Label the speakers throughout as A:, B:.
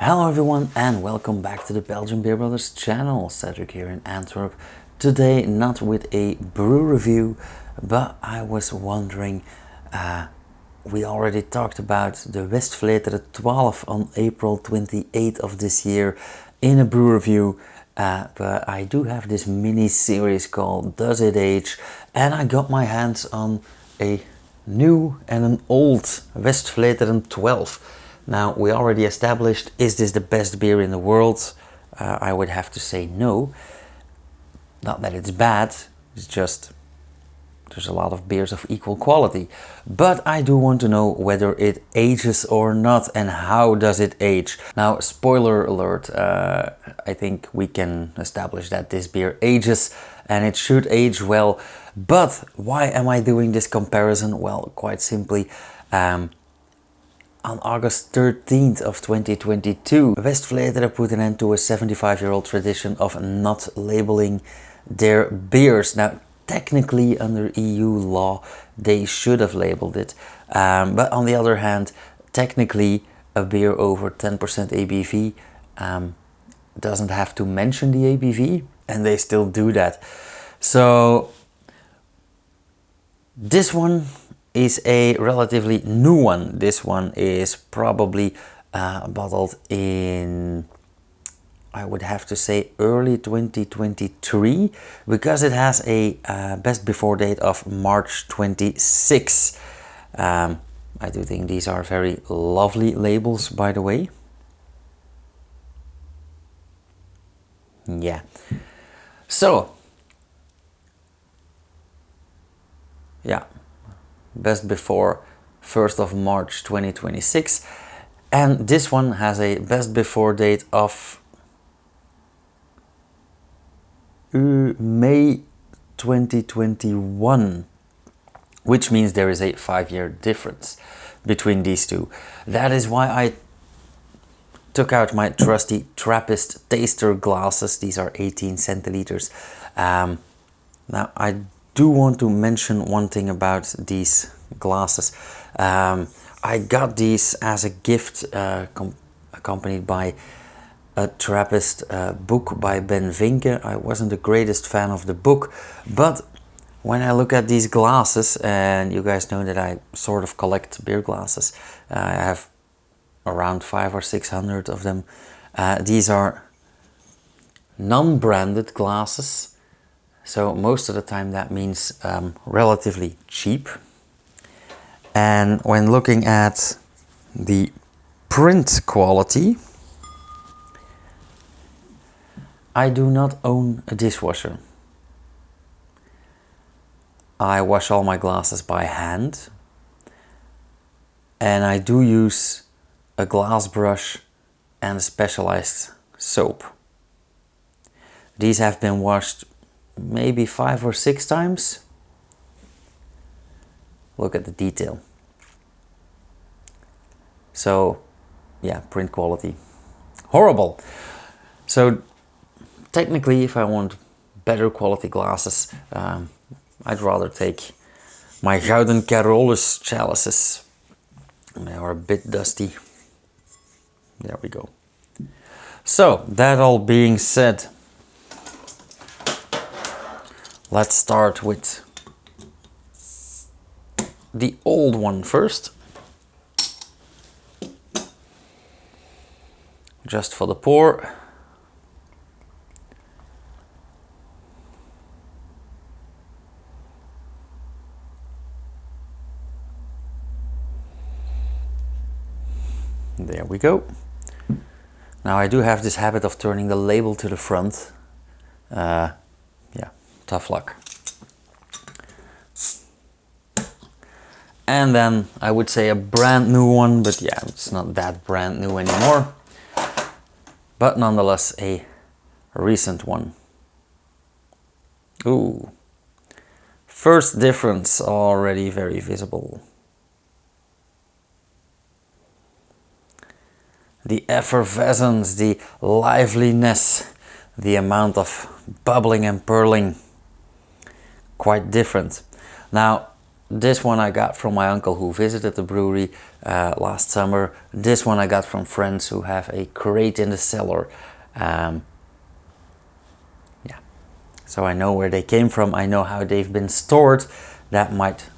A: Hello everyone and welcome back to the Belgian Beer Brothers channel. Cedric here in Antwerp. Today not with a brew review, but I was wondering, we already talked about the Westvleteren 12 on April 28th of this year in a brew review, but I do have this mini series called Does It Age, and I got my hands on a new and an old Westvleteren 12. Now, we already established, is this the best beer in the world? I would have to say no. Not that it's bad, it's just there's a lot of beers of equal quality. But I do want to know whether it ages or not, and how does it age. Now, spoiler alert, I think we can establish that this beer ages and it should age well. But why am I doing this comparison? Well, quite simply, on August 13th of 2022, Westvleteren put an end to a 75-year-old tradition of not labeling their beers. Now, technically under EU law, they should have labeled it. But on the other hand, technically a beer over 10% ABV doesn't have to mention the ABV, and they still do that. So this one is a relatively new one. This one is probably bottled in, I would have to say, early 2023, because it has a best before date of March 26. I do think these are very lovely labels, by the way. Yeah. So, yeah. Best before 1st of March 2026, and this one has a best before date of May 2021, which means there is a 5-year difference between these two. That is why I took out my trusty Trappist taster glasses. These are 18 centiliters. Now I do want to mention one thing about these glasses. I got these as a gift, accompanied by a Trappist book by Ben Vinke. I wasn't the greatest fan of the book, but when I look at these glasses, and you guys know that I sort of collect beer glasses, I have around 500 or 600 of them. These are non-branded glasses. So most of the time that means relatively cheap. And when looking at the print quality, I do not own a dishwasher. I wash all my glasses by hand, and I do use a glass brush and a specialized soap. These have been washed maybe 5 or 6 times. Look at the detail. So yeah, print quality horrible. So technically, if I want better quality glasses, I'd rather take my Gouden Carolus chalices. They are a bit dusty. There we go. So that all being said, let's start with the old one first. Just for the pour. There we go. Now I do have this habit of turning the label to the front. Yeah, tough luck. And then I would say a brand new one, but yeah, it's not that brand new anymore. But nonetheless, a recent one. Ooh. First difference already very visible. The effervescence, the liveliness, the amount of bubbling and purling, quite different. Now, This one I got from my uncle who visited the brewery last summer. This one I got from friends who have a crate in the cellar. Yeah, so I know where they came from. I know how they've been stored. That might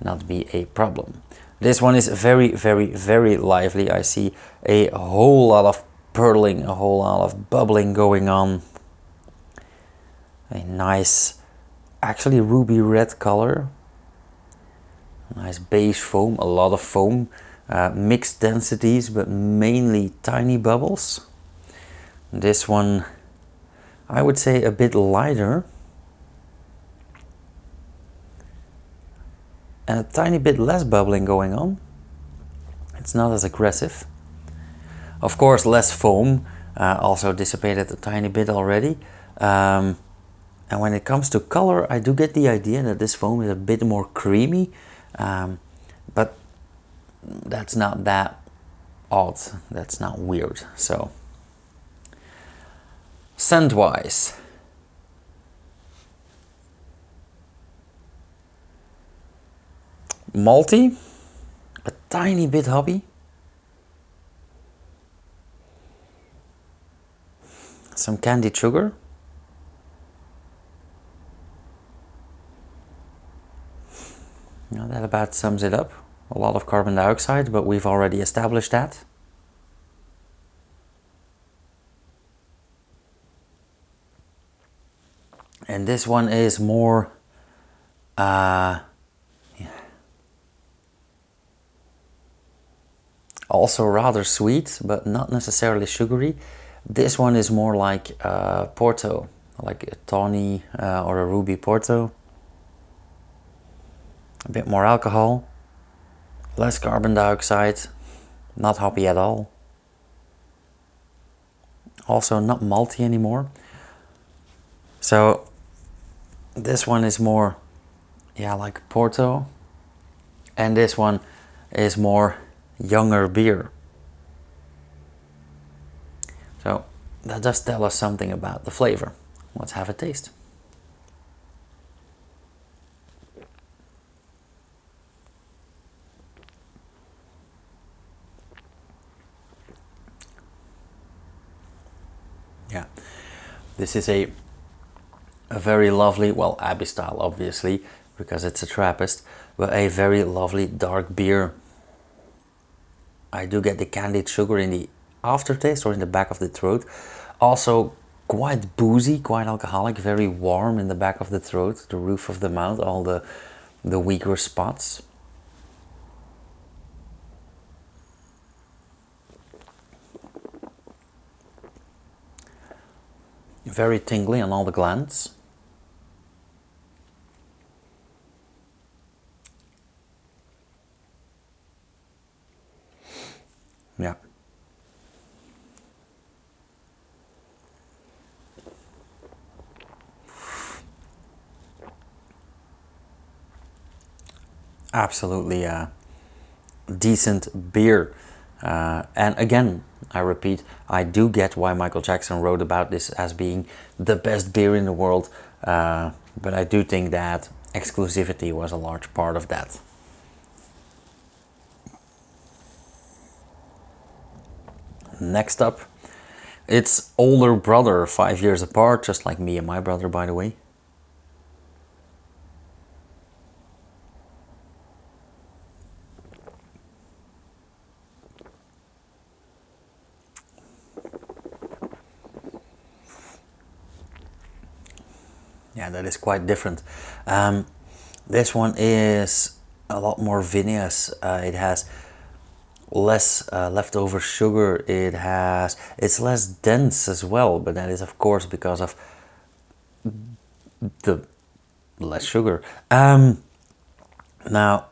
A: not be a problem. This one is very, very, very lively. I see a whole lot of purling, a whole lot of bubbling going on. A nice, actually ruby red color. Nice beige foam, a lot of foam, mixed densities, but mainly tiny bubbles. This one, I would say a bit lighter. And a tiny bit less bubbling going on. It's not as aggressive. Of course, less foam, also dissipated a tiny bit already. And when it comes to color, I do get the idea that this foam is a bit more creamy. But that's not that odd, that's not weird. So scent wise, malty, a tiny bit hoppy, some candied sugar, that about sums it up. A lot of carbon dioxide, but we've already established that. And this one is more, also rather sweet, but not necessarily sugary. This one is more like Porto, like a tawny or a ruby Porto. A bit more alcohol, less carbon dioxide, not hoppy at all. Also not malty anymore. So this one is more, yeah, like Porto. And this one is more younger beer. So that does tell us something about the flavor. Let's have a taste. Yeah, this is a very lovely, well, Abbey style obviously, because it's a Trappist, but a very lovely dark beer. I do get the candied sugar in the aftertaste or in the back of the throat. Also quite boozy, quite alcoholic, very warm in the back of the throat, the roof of the mouth, all the weaker spots. Very tingly on all the glands. Yeah. Absolutely decent beer. And again, I repeat, I do get why Michael Jackson wrote about this as being the best beer in the world, but I do think that exclusivity was a large part of that. Next up, it's older brother, 5 years apart, just like me and my brother, by the way. Yeah, that is quite different. This one is a lot more vinous. It has less leftover sugar. It's less dense as well, but that is of course because of the less sugar. Now,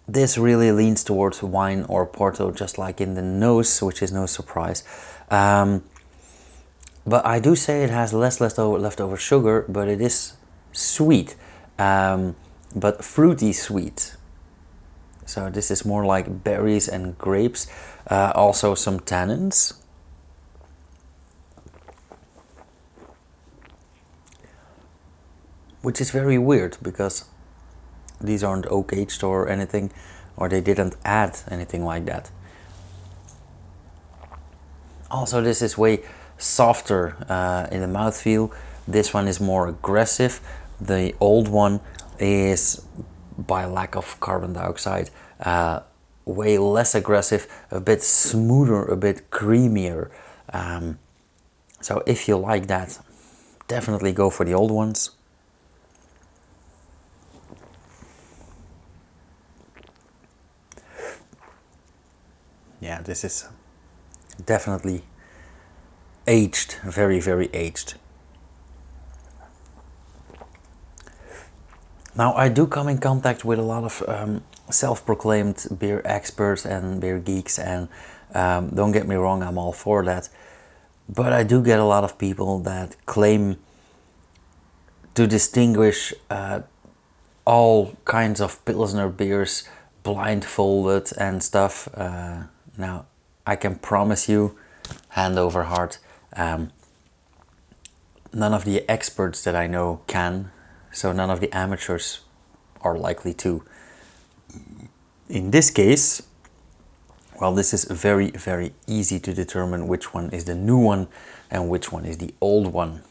A: this really leans towards wine or Porto, just like in the nose, which is no surprise. But I do say it has less leftover sugar, but it is sweet, but fruity sweet. So this is more like berries and grapes, also some tannins. Which is very weird because These aren't oak aged or anything, or they didn't add anything like that. Also, this is way softer in the mouthfeel. This one is more aggressive. The old one is, by lack of carbon dioxide, way less aggressive, a bit smoother, a bit creamier. So if you like that, definitely go for the old ones. Yeah, this is definitely aged, very, very aged. Now, I do come in contact with a lot of self-proclaimed beer experts and beer geeks, and don't get me wrong, I'm all for that. But I do get a lot of people that claim to distinguish all kinds of Pilsner beers blindfolded and stuff. Now, I can promise you, hand over heart, none of the experts that I know can, so none of the amateurs are likely to. In this case, well, this is very, very easy to determine which one is the new one and which one is the old one.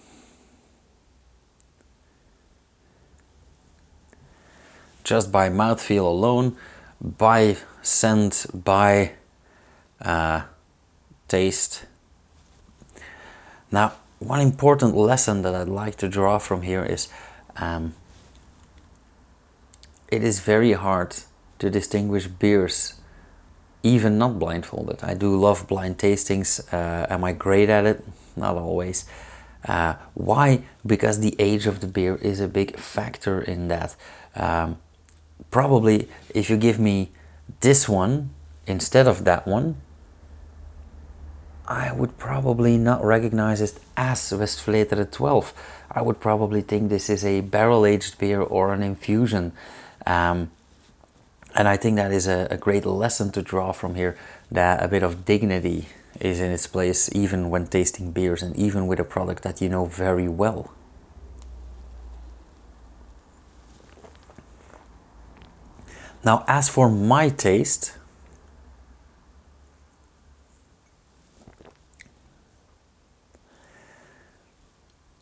A: Just by mouthfeel alone, by scent, by taste. Now, one important lesson that I'd like to draw from here is it is very hard to distinguish beers, even not blindfolded. I do love blind tastings. Am I great at it? Not always. Why? Because the age of the beer is a big factor in that. Probably if you give me this one instead of that one, I would probably not recognize it as Westvleteren 12. I would probably think this is a barrel-aged beer or an infusion. And I think that is a great lesson to draw from here, that a bit of dignity is in its place even when tasting beers and even with a product that you know very well. Now, as for my taste,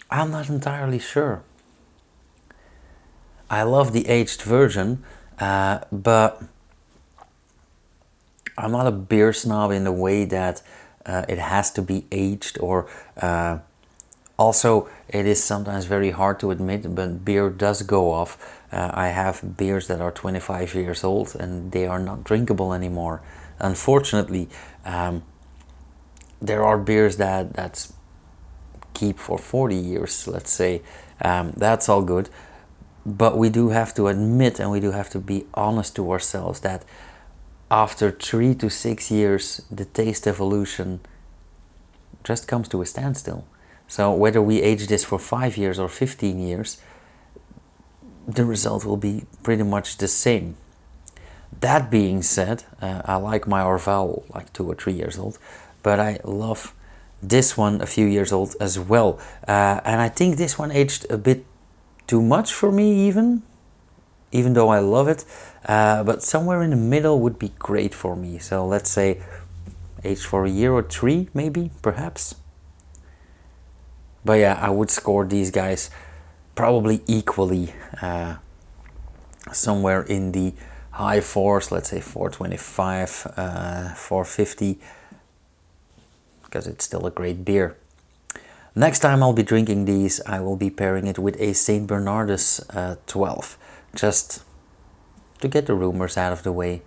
A: I'm not entirely sure. I love the aged version, but I'm not a beer snob in the way that it has to be aged, or also it is sometimes very hard to admit, but beer does go off. I have beers that are 25 years old and they are not drinkable anymore. Unfortunately, there are beers that's keep for 40 years, let's say. That's all good, but we do have to admit, and we do have to be honest to ourselves, that after 3 to 6 years the taste evolution just comes to a standstill. So whether we age this for 5 years or 15 years, the result will be pretty much the same. That being said, I like my Orval like 2 or 3 years old, but I love this one a few years old as well. And I think this one aged a bit too much for me, even though I love it. But somewhere in the middle would be great for me. So let's say aged for a year or 3, maybe, perhaps. But yeah, I would score these guys probably equally, somewhere in the high 4s, let's say 425, 450, because it's still a great beer. Next time I'll be drinking these, I will be pairing it with a St. Bernardus 12, just to get the rumors out of the way.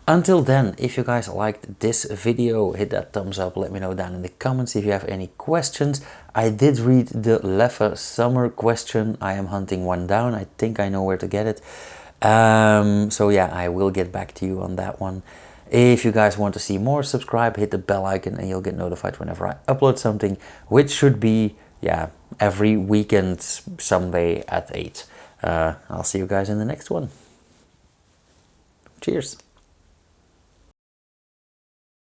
A: Until then, if you guys liked this video, hit that thumbs up, let me know down in the comments if you have any questions. I did read the Leffe summer question. I am hunting one down. I think I know where to get it. So yeah, I will get back to you on that one. If you guys want to see more, subscribe, hit the bell icon, and you'll get notified whenever I upload something, which should be, yeah, every weekend, Sunday at 8. I'll see you guys in the next one. Cheers.